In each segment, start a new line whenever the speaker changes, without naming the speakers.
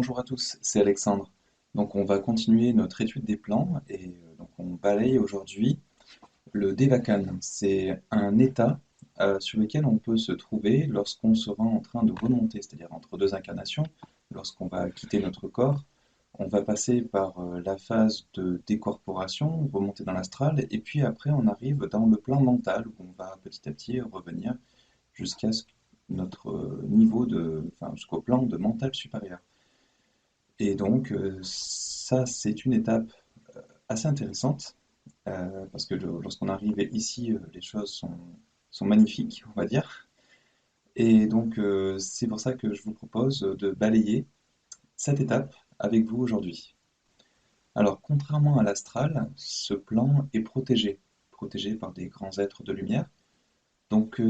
Bonjour à tous, c'est Alexandre. Donc on va continuer notre étude des plans et donc on balaye aujourd'hui le Devakan. C'est un état sur lequel on peut se trouver lorsqu'on sera en train de remonter, c'est-à-dire entre deux incarnations, lorsqu'on va quitter notre corps. On va passer par la phase de décorporation, remonter dans l'astral, et puis après on arrive dans le plan mental où on va petit à petit revenir jusqu'à notre niveau enfin jusqu'au plan de mental supérieur. Et donc, ça, c'est une étape assez intéressante, parce que lorsqu'on arrive ici, les choses sont magnifiques, on va dire. Et donc, c'est pour ça que je vous propose de balayer cette étape avec vous aujourd'hui. Alors, contrairement à l'astral, ce plan est protégé par des grands êtres de lumière. Donc,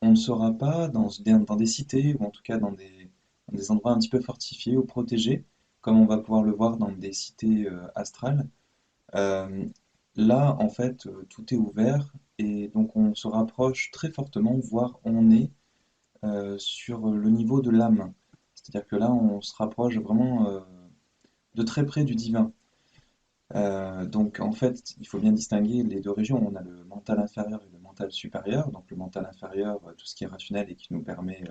on ne sera pas dans des cités, ou en tout cas dans des endroits un petit peu fortifiés ou protégés, comme on va pouvoir le voir dans des cités astrales. Euh, Là, en fait, tout est ouvert et donc on se rapproche très fortement, voire on est sur le niveau de l'âme. C'est-à-dire que là, on se rapproche vraiment de très près du divin. Donc en fait, il faut bien distinguer les deux régions. On a le mental inférieur et le mental supérieur. Donc le mental inférieur, tout ce qui est rationnel et qui nous permet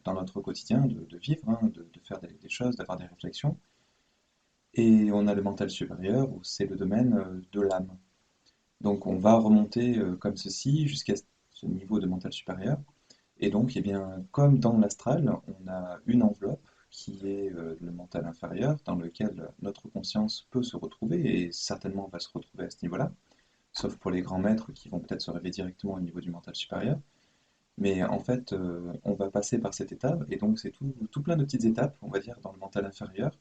dans notre quotidien de vivre, hein, de faire des choses, d'avoir des réflexions. Et on a le mental supérieur où c'est le domaine de l'âme. Donc on va remonter comme ceci jusqu'à ce niveau de mental supérieur. Et donc, eh bien, comme dans l'astral, on a une enveloppe qui est le mental inférieur, dans lequel notre conscience peut se retrouver, et certainement va se retrouver à ce niveau-là, sauf pour les grands maîtres qui vont peut-être se réveiller directement au niveau du mental supérieur. Mais en fait, on va passer par cette étape, et donc c'est tout plein de petites étapes, on va dire, dans le mental inférieur,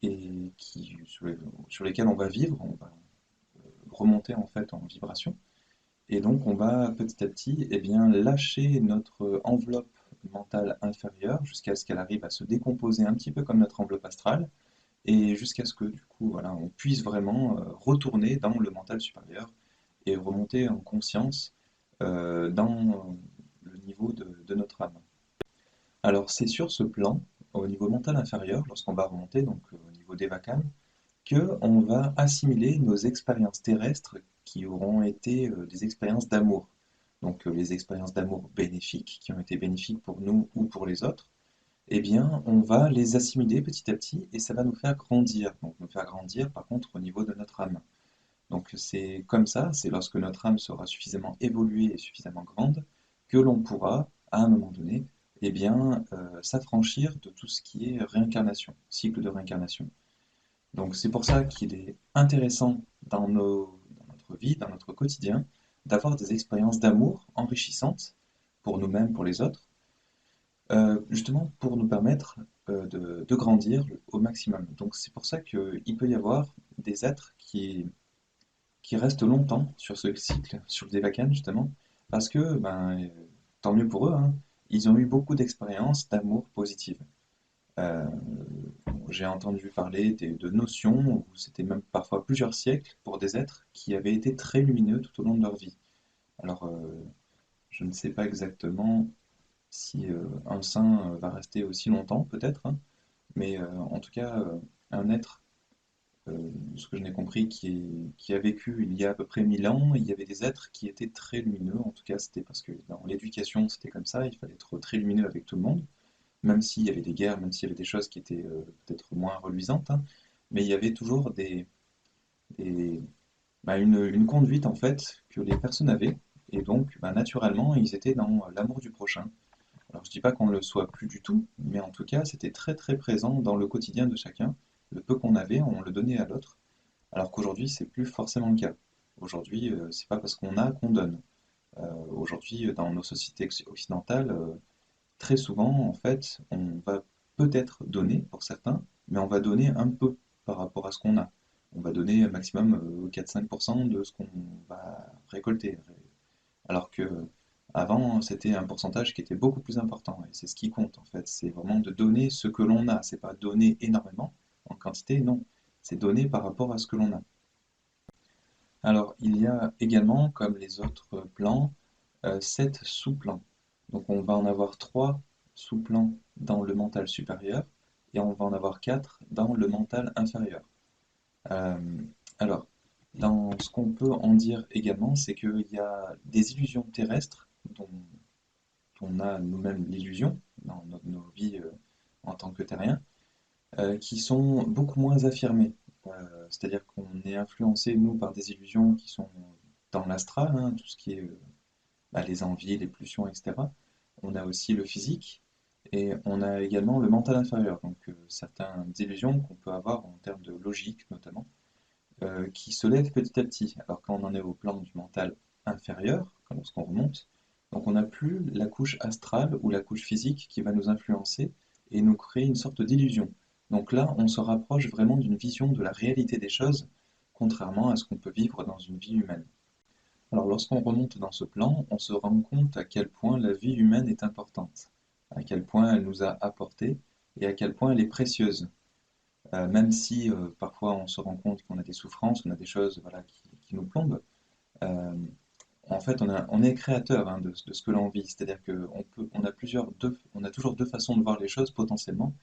et sur lesquelles on va vivre, on va remonter en fait en vibration. Et donc, on va petit à petit eh bien, lâcher notre enveloppe mentale inférieure jusqu'à ce qu'elle arrive à se décomposer un petit peu comme notre enveloppe astrale et jusqu'à ce que, du coup, voilà, on puisse vraiment retourner dans le mental supérieur et remonter en conscience dans le niveau de notre âme. Alors, c'est sur ce plan, au niveau mental inférieur, lorsqu'on va remonter, donc au niveau des vacanes, que on va assimiler nos expériences terrestres qui auront été des expériences d'amour. Donc les expériences d'amour bénéfiques, qui ont été bénéfiques pour nous ou pour les autres, eh bien on va les assimiler petit à petit et ça va nous faire grandir. Donc nous faire grandir par contre au niveau de notre âme. Donc c'est comme ça, c'est lorsque notre âme sera suffisamment évoluée et suffisamment grande que l'on pourra, à un moment donné, eh bien, s'affranchir de tout ce qui est réincarnation, cycle de réincarnation. Donc c'est pour ça qu'il est intéressant dans notre vie, dans notre quotidien, d'avoir des expériences d'amour enrichissantes pour nous-mêmes, pour les autres, justement pour nous permettre de grandir au maximum. Donc c'est pour ça qu'il peut y avoir des êtres qui restent longtemps sur ce cycle, sur le Devakan justement, parce que, ben, tant mieux pour eux, hein, ils ont eu beaucoup d'expériences d'amour positives. Euh, j'ai entendu parler de notions où c'était même parfois plusieurs siècles pour des êtres qui avaient été très lumineux tout au long de leur vie. Alors, je ne sais pas exactement si un saint va rester aussi longtemps, peut-être, hein, mais en tout cas, un être, ce que je n'ai compris, qui a vécu il y a à peu près 1000 ans, il y avait des êtres qui étaient très lumineux. En tout cas, c'était parce que dans l'éducation, c'était comme ça, il fallait être très lumineux avec tout le monde même s'il y avait des guerres, même s'il y avait des choses qui étaient peut-être moins reluisantes, hein, mais il y avait toujours des- une conduite en fait que les personnes avaient, et donc naturellement ils étaient dans l'amour du prochain. Alors je dis pas qu'on ne le soit plus du tout, mais en tout cas c'était très très présent dans le quotidien de chacun. Le peu qu'on avait, on le donnait à l'autre, alors qu'aujourd'hui c'est plus forcément le cas. Aujourd'hui, c'est pas parce qu'on a qu'on donne. Aujourd'hui, dans nos sociétés occidentales, très souvent, en fait, on va peut-être donner pour certains, mais on va donner un peu par rapport à ce qu'on a. On va donner un maximum 4-5% de ce qu'on va récolter. Alors que avant, c'était un pourcentage qui était beaucoup plus important. Et c'est ce qui compte, en fait. C'est vraiment de donner ce que l'on a. C'est pas donner énormément en quantité, non. C'est donner par rapport à ce que l'on a. Alors, il y a également, comme les autres plans, 7 sous-plans. Donc on va en avoir 3 sous-plans dans le mental supérieur, et on va en avoir 4 dans le mental inférieur. Euh, alors, dans ce qu'on peut en dire également, c'est qu'il y a des illusions terrestres dont on a nous-mêmes l'illusion dans nos vies en tant que terriens, qui sont beaucoup moins affirmées. C'est-à-dire qu'on est influencé, nous, par des illusions qui sont dans l'astral, hein, tout ce qui est les envies, les pulsions, etc. On a aussi le physique et on a également le mental inférieur, donc certaines illusions qu'on peut avoir en termes de logique notamment, qui se lèvent petit à petit. Alors quand on en est au plan du mental inférieur, lorsqu'on remonte, donc on n'a plus la couche astrale ou la couche physique qui va nous influencer et nous créer une sorte d'illusion. Donc là, on se rapproche vraiment d'une vision de la réalité des choses, contrairement à ce qu'on peut vivre dans une vie humaine. Alors lorsqu'on remonte dans ce plan, on se rend compte à quel point la vie humaine est importante, à quel point elle nous a apporté et à quel point elle est précieuse. Même si parfois on se rend compte qu'on a des souffrances, on a des choses voilà, qui nous plombent, euh, en fait on est créateur hein, de ce que l'on vit. C'est-à-dire on a toujours deux façons de voir les choses potentiellement.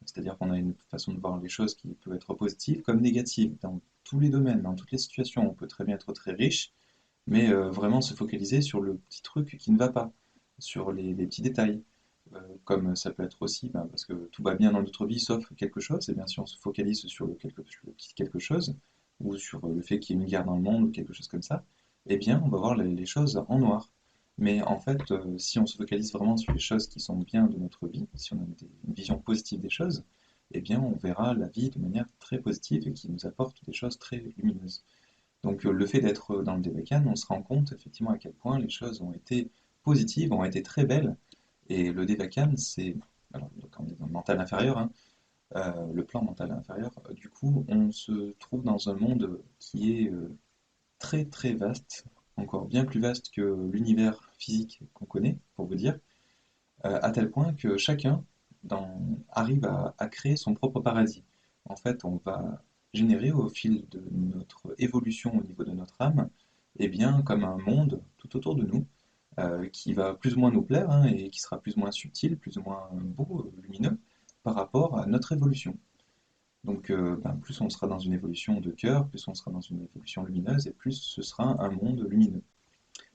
C'est-à-dire qu'on a une façon de voir les choses qui peut être positive comme négative dans tous les domaines, dans toutes les situations. On peut très bien être très riche mais vraiment se focaliser sur le petit truc qui ne va pas, sur les petits détails. Comme ça peut être aussi, parce que tout va bien dans notre vie sauf quelque chose, et bien si on se focalise sur le petit quelque chose, ou sur le fait qu'il y ait une guerre dans le monde ou quelque chose comme ça, eh bien on va voir les choses en noir. Mais en fait, si on se focalise vraiment sur les choses qui sont bien de notre vie, si on a une vision positive des choses, eh bien on verra la vie de manière très positive et qui nous apporte des choses très lumineuses. Donc le fait d'être dans le Débécane, on se rend compte effectivement à quel point les choses ont été positives, ont été très belles. Et le Débécane, c'est, alors donc on est dans le mental inférieur, hein, le plan mental inférieur, du coup on se trouve dans un monde qui est très très vaste, encore bien plus vaste que l'univers physique qu'on connaît, pour vous dire, à tel point que chacun arrive à créer son propre paradis. En fait, on va générer au fil de notre évolution au niveau de notre âme, eh bien, comme un monde tout autour de nous, qui va plus ou moins nous plaire hein, et qui sera plus ou moins subtil, plus ou moins beau, lumineux, par rapport à notre évolution. Donc, plus on sera dans une évolution de cœur, plus on sera dans une évolution lumineuse, et plus ce sera un monde lumineux.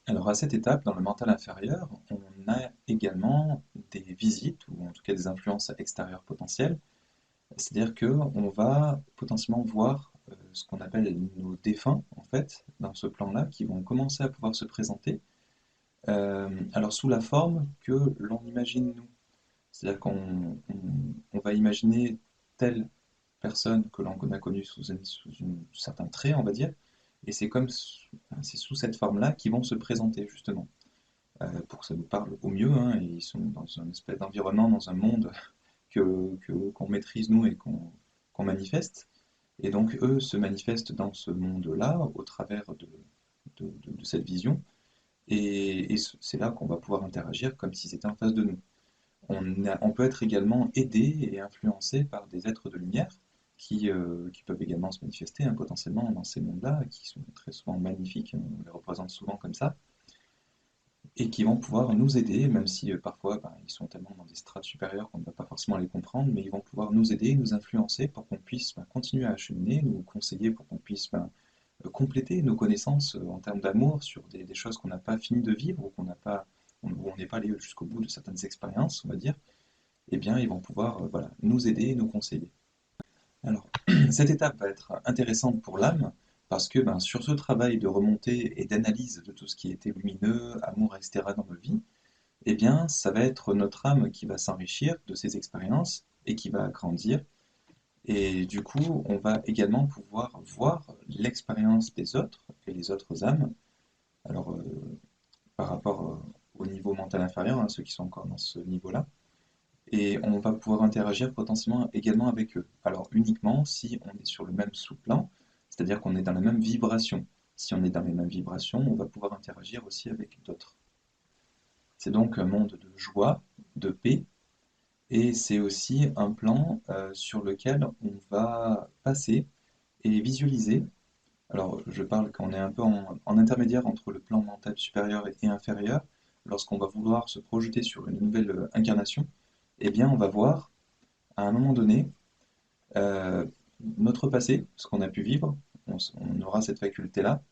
Alors à cette étape, dans le mental inférieur, on a également des visites, ou en tout cas des influences extérieures potentielles. C'est-à-dire qu'on va potentiellement voir ce qu'on appelle nos défunts, en fait, dans ce plan-là, qui vont commencer à pouvoir se présenter, alors sous la forme que l'on imagine nous. C'est-à-dire on va imaginer telle personne que l'on a connue sous un certain trait, on va dire, et c'est sous cette forme-là qu'ils vont se présenter, justement. Pour que ça nous parle au mieux, hein, et ils sont dans un espèce d'environnement, dans un monde qu'on maîtrise nous et qu'on manifeste. Et donc eux se manifestent dans ce monde-là au travers de cette vision. Et c'est là qu'on va pouvoir interagir comme s'ils étaient en face de nous. On peut être également aidé et influencé par des êtres de lumière qui peuvent également se manifester hein, potentiellement dans ces mondes-là, qui sont très souvent magnifiques, on les représente souvent comme ça et qui vont pouvoir nous aider, même si parfois ils sont tellement dans des strates supérieures qu'on ne va pas forcément les comprendre, mais ils vont pouvoir nous aider, nous influencer pour qu'on puisse continuer à cheminer, nous conseiller pour qu'on puisse compléter nos connaissances en termes d'amour sur des choses qu'on n'a pas fini de vivre ou où on n'est pas allé jusqu'au bout de certaines expériences, on va dire, eh bien ils vont pouvoir voilà, nous aider et nous conseiller. Alors, cette étape va être intéressante pour l'âme parce que sur ce travail de remontée et d'analyse de tout ce qui était lumineux, amour, etc. dans nos vies, eh bien, ça va être notre âme qui va s'enrichir de ces expériences et qui va grandir. Et du coup, on va également pouvoir voir l'expérience des autres et les autres âmes. Alors, par rapport au niveau mental inférieur, hein, ceux qui sont encore dans ce niveau-là. Et on va pouvoir interagir potentiellement également avec eux. Alors, uniquement si on est sur le même sous-plan, c'est-à-dire qu'on est dans la même vibration. Si on est dans les mêmes vibrations, on va pouvoir interagir aussi avec d'autres. C'est donc un monde de joie, de paix. Et c'est aussi un plan sur lequel on va passer et visualiser. Alors, je parle quand on est un peu en intermédiaire entre le plan mental supérieur et inférieur. Lorsqu'on va vouloir se projeter sur une nouvelle incarnation, eh bien, on va voir à un moment donné, euh, notre passé, ce qu'on a pu vivre, on aura cette faculté-là,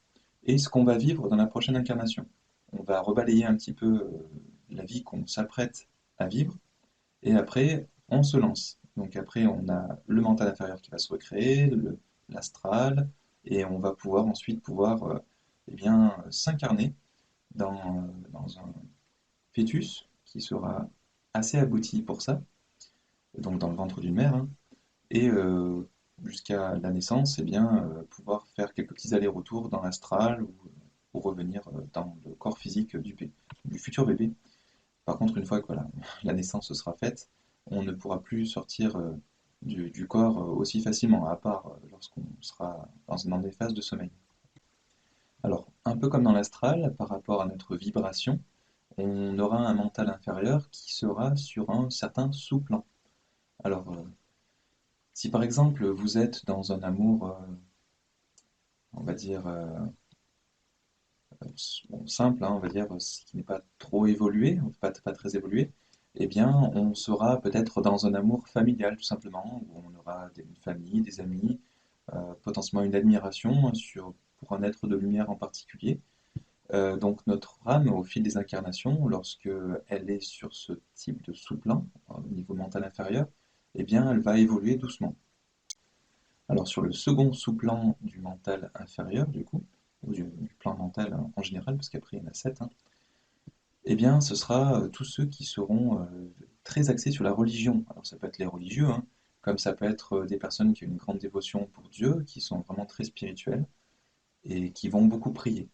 et ce qu'on va vivre dans la prochaine incarnation. On va rebalayer un petit peu la vie qu'on s'apprête à vivre, et après, on se lance. Donc après, on a le mental inférieur qui va se recréer, l'astral, et on va pouvoir ensuite eh bien, s'incarner dans un fœtus qui sera assez abouti pour ça, donc dans le ventre d'une mère, hein, et jusqu'à la naissance, eh bien, pouvoir faire quelques petits allers-retours dans l'astral ou revenir dans le corps physique du futur bébé. Par contre, une fois que voilà, la naissance sera faite, on ne pourra plus sortir du corps aussi facilement, à part lorsqu'on sera dans des phases de sommeil. Alors, un peu comme dans l'astral, par rapport à notre vibration, on aura un mental inférieur qui sera sur un certain sous-plan. Alors, si par exemple vous êtes dans un amour, on va dire, bon, simple, hein, on va dire, qui n'est pas trop évolué, pas très évolué, eh bien, on sera peut-être dans un amour familial, tout simplement, où on aura une famille, des amis, potentiellement une admiration pour un être de lumière en particulier. Donc notre âme, au fil des incarnations, lorsque elle est sur ce type de sous-plan, au niveau mental inférieur, eh bien, elle va évoluer doucement. Alors sur le second sous-plan du mental inférieur, du coup, ou du plan mental en général, parce qu'après il y en a sept, hein, eh bien ce sera tous ceux qui seront très axés sur la religion. Alors ça peut être les religieux, hein, comme ça peut être des personnes qui ont une grande dévotion pour Dieu, qui sont vraiment très spirituelles et qui vont beaucoup prier.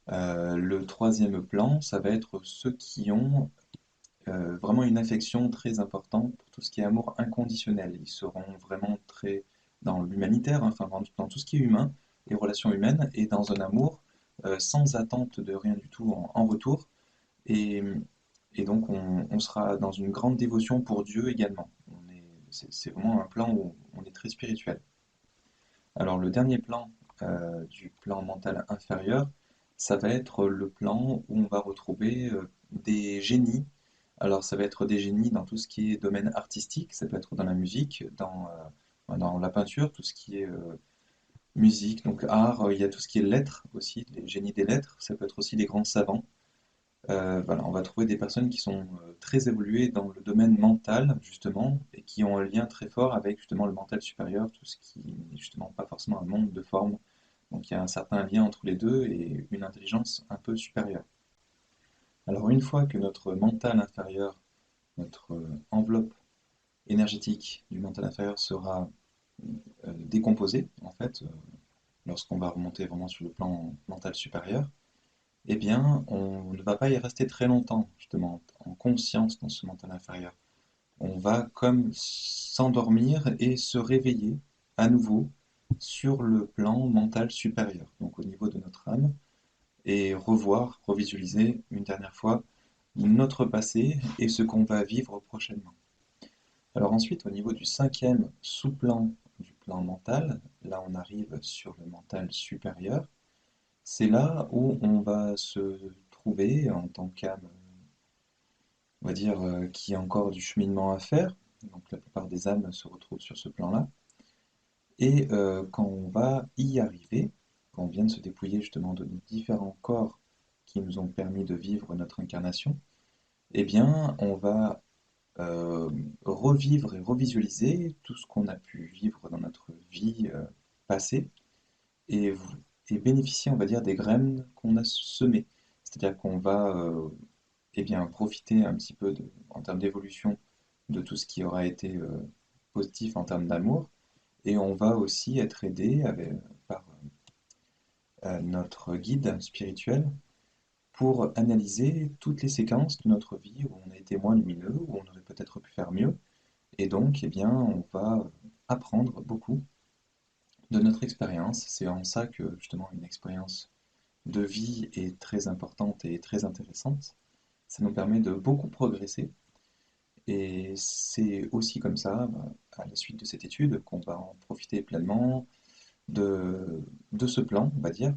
Le troisième plan, ça va être ceux qui ont vraiment une affection très importante pour tout ce qui est amour inconditionnel. Ils seront vraiment très dans l'humanitaire, hein, enfin dans tout ce qui est humain, les relations humaines, et dans un amour sans attente de rien du tout en retour. Et, et donc on sera dans une grande dévotion pour Dieu également. C'est vraiment un plan où on est très spirituel. Alors le dernier plan du plan mental inférieur, ça va être le plan où on va retrouver des génies. Alors ça va être des génies dans tout ce qui est domaine artistique, ça peut être dans la musique, dans la peinture, tout ce qui est musique, donc art, il y a tout ce qui est lettres aussi, les génies des lettres, ça peut être aussi des grands savants. Voilà, on va trouver des personnes qui sont très évoluées dans le domaine mental, justement, et qui ont un lien très fort avec justement le mental supérieur, tout ce qui n'est justement pas forcément un monde de forme. Donc il y a un certain lien entre les deux et une intelligence un peu supérieure. Alors une fois que notre mental inférieur, notre enveloppe énergétique du mental inférieur sera décomposée, en fait, lorsqu'on va remonter vraiment sur le plan mental supérieur, eh bien, on ne va pas y rester très longtemps, justement, en conscience dans ce mental inférieur. On va comme s'endormir et se réveiller à nouveau sur le plan mental supérieur, donc au niveau de notre âme, et revoir, revisualiser une dernière fois notre passé et ce qu'on va vivre prochainement. Alors ensuite, au niveau du cinquième sous-plan du plan mental, là on arrive sur le mental supérieur. C'est là où on va se trouver en tant qu'âme, on va dire, qui a encore du cheminement à faire. Donc la plupart des âmes se retrouvent sur ce plan-là. Et quand on va y arriver, quand on vient de se dépouiller justement de nos différents corps qui nous ont permis de vivre notre incarnation, eh bien on va euh, revivre et revisualiser tout ce qu'on a pu vivre dans notre vie passée et, et bénéficier, on va dire, des graines qu'on a semées. C'est-à-dire qu'on va eh bien, profiter un petit peu en termes d'évolution de tout ce qui aura été positif en termes d'amour, et on va aussi être aidé par notre guide spirituel pour analyser toutes les séquences de notre vie où on a été moins lumineux, où on aurait peut-être pu faire mieux, et donc, eh bien, on va apprendre beaucoup de notre expérience. C'est en ça que, justement, une expérience de vie est très importante et très intéressante. Ça nous permet de beaucoup progresser. Et c'est aussi comme ça, à la suite de cette étude, qu'on va en profiter pleinement de ce plan, on va dire,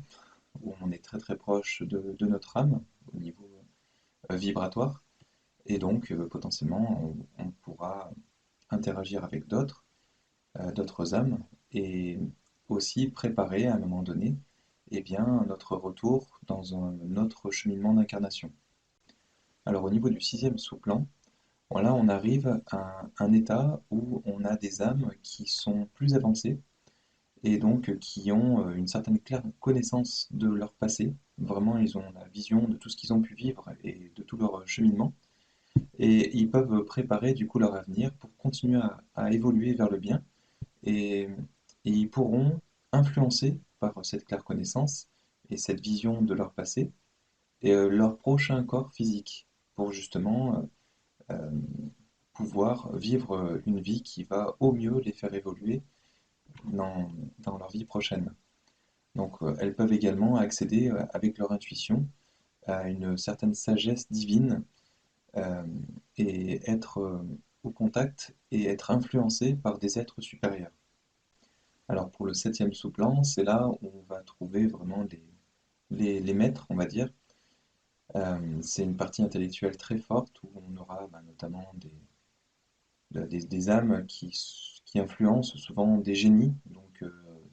où on est très très proche de notre âme au niveau vibratoire. Et donc, potentiellement, on pourra interagir avec d'autres âmes, et aussi préparer à un moment donné eh bien, notre retour dans un autre cheminement d'incarnation. Alors au niveau du sixième sous-plan, là on arrive à un état où on a des âmes qui sont plus avancées et donc qui ont une certaine claire connaissance de leur passé. Vraiment, ils ont la vision de tout ce qu'ils ont pu vivre et de tout leur cheminement. Et ils peuvent préparer du coup leur avenir pour continuer à évoluer vers le bien. Et, et ils pourront influencer par cette claire connaissance et cette vision de leur passé et leur prochain corps physique pour justement euh, pouvoir vivre une vie qui va au mieux les faire évoluer dans, dans leur vie prochaine. Donc elles peuvent également accéder avec leur intuition à une certaine sagesse divine euh, et être au contact et être influencées par des êtres supérieurs. Alors pour le septième sous-plan, c'est là où on va trouver vraiment les maîtres, on va dire. C'est une partie intellectuelle très forte où on aura notamment des âmes qui influencent souvent des génies. Donc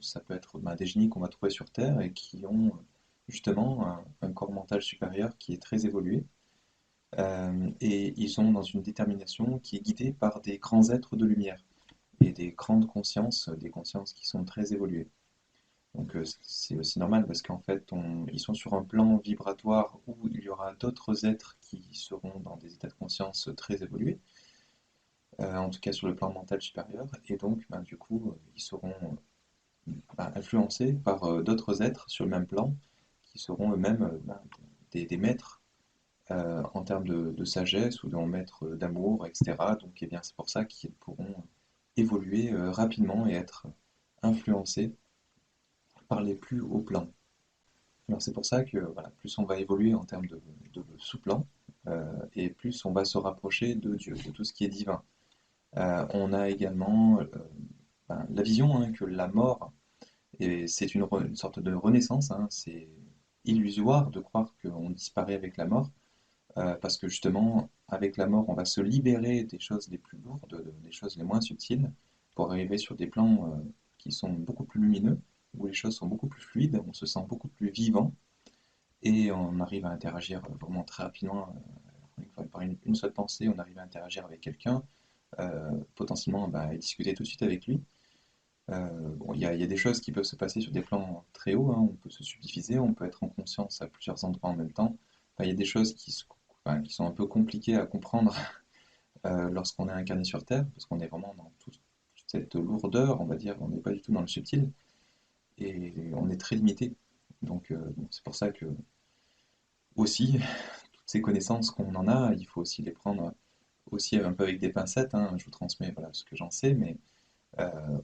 ça peut être des génies qu'on va trouver sur Terre et qui ont justement un corps mental supérieur qui est très évolué. Et ils sont dans une détermination qui est guidée par des grands êtres de lumière et des grandes consciences, des consciences qui sont très évoluées. Donc c'est aussi normal parce qu'en fait, ils sont sur un plan vibratoire où il y aura d'autres êtres qui seront dans des états de conscience très évolués, en tout cas sur le plan mental supérieur, et donc du coup, ils seront influencés par d'autres êtres sur le même plan, qui seront eux-mêmes des maîtres en termes de sagesse ou en maîtres d'amour, etc. Donc eh bien, c'est pour ça qu'ils pourront évoluer rapidement et être influencés par les plus hauts plans. Alors c'est pour ça que voilà, plus on va évoluer en termes de sous-plan, et plus on va se rapprocher de Dieu, de tout ce qui est divin. On a également la vision que la mort, et c'est une sorte de renaissance, c'est illusoire de croire qu'on disparaît avec la mort, parce que justement, avec la mort, on va se libérer des choses les plus lourdes, des choses les moins subtiles, pour arriver sur des plans qui sont beaucoup plus lumineux, où les choses sont beaucoup plus fluides, on se sent beaucoup plus vivant, et on arrive à interagir vraiment très rapidement. Par une seule pensée, on arrive à interagir avec quelqu'un, potentiellement et discuter tout de suite avec lui. Bon, il y a des choses qui peuvent se passer sur des plans très hauts, on peut se subdiviser, on peut être en conscience à plusieurs endroits en même temps. Il y a des choses qui sont un peu compliquées à comprendre lorsqu'on est incarné sur Terre, parce qu'on est vraiment dans toute cette lourdeur, on va dire, on n'est pas du tout dans le subtil, et on est très limité. Donc bon, c'est pour ça que aussi, toutes ces connaissances qu'on en a, il faut aussi les prendre aussi un peu avec des pincettes, je vous transmets voilà, ce que j'en sais, mais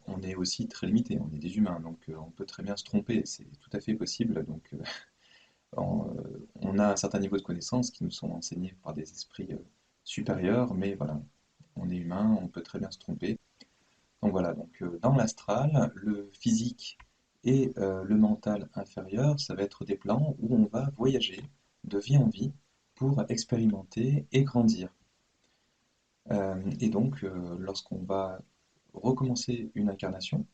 on est aussi très limité, on est des humains, donc on peut très bien se tromper, c'est tout à fait possible. Donc on a un certain niveau de connaissances qui nous sont enseignés par des esprits supérieurs, mais voilà, on est humain, on peut très bien se tromper. Donc voilà, donc dans l'astral, le physique et le mental inférieur, ça va être des plans où on va voyager de vie en vie pour expérimenter et grandir. Et donc, lorsqu'on va recommencer une incarnation,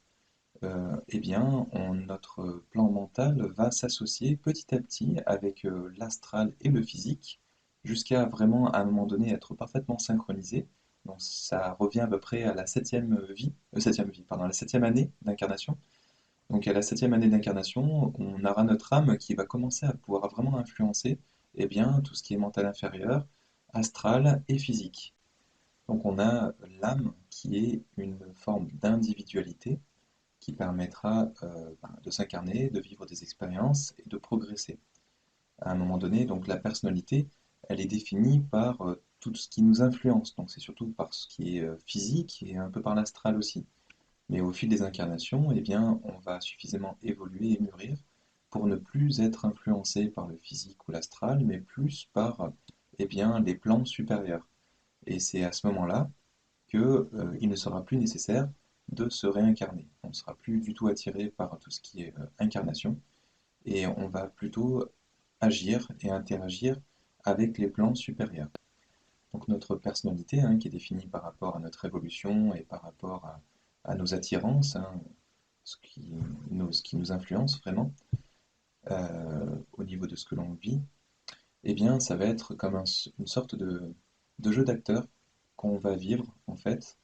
eh bien, notre plan mental va s'associer petit à petit avec l'astral et le physique, jusqu'à vraiment, à un moment donné, être parfaitement synchronisé. Donc, ça revient à peu près à la septième vie, pardon, la septième année d'incarnation. Donc, à la septième année d'incarnation, on aura notre âme qui va commencer à pouvoir vraiment influencer, eh bien, tout ce qui est mental inférieur, astral et physique. Donc, on a l'âme qui est une forme d'individualité qui permettra de s'incarner, de vivre des expériences et de progresser. À un moment donné, donc la personnalité, elle est définie par tout ce qui nous influence. Donc c'est surtout par ce qui est physique et un peu par l'astral aussi. Mais au fil des incarnations, eh bien, on va suffisamment évoluer et mûrir pour ne plus être influencé par le physique ou l'astral, mais plus par eh bien, les plans supérieurs. Et c'est à ce moment-là qu'il ne sera plus nécessaire de se réincarner. On ne sera plus du tout attiré par tout ce qui est incarnation et on va plutôt agir et interagir avec les plans supérieurs. Donc notre personnalité, hein, qui est définie par rapport à notre évolution et par rapport à nos attirances, hein, ce qui nous influence vraiment au niveau de ce que l'on vit, eh bien, ça va être comme une sorte de jeu d'acteur qu'on va vivre, en fait,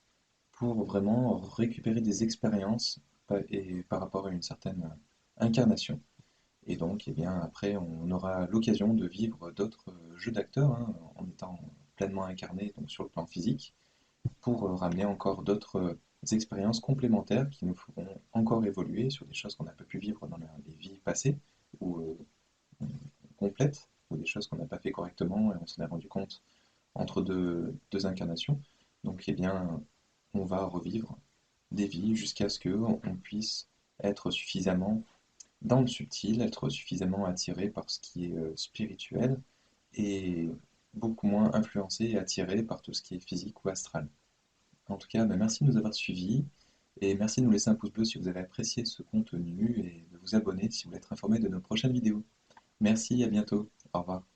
pour vraiment récupérer des expériences et par rapport à une certaine incarnation. Et donc, eh bien, après, on aura l'occasion de vivre d'autres jeux d'acteurs, hein, en étant pleinement incarné donc, sur le plan physique, pour ramener encore d'autres expériences complémentaires qui nous feront encore évoluer sur des choses qu'on n'a pas pu vivre dans les vies passées ou complètes, ou des choses qu'on n'a pas fait correctement et on s'en est rendu compte entre deux incarnations. Donc, eh bien, on va revivre des vies jusqu'à ce qu'on puisse être suffisamment dans le subtil, être suffisamment attiré par ce qui est spirituel et beaucoup moins influencé et attiré par tout ce qui est physique ou astral. En tout cas, bah, merci de nous avoir suivis et merci de nous laisser un pouce bleu si vous avez apprécié ce contenu et de vous abonner si vous voulez être informé de nos prochaines vidéos. Merci, à bientôt. Au revoir.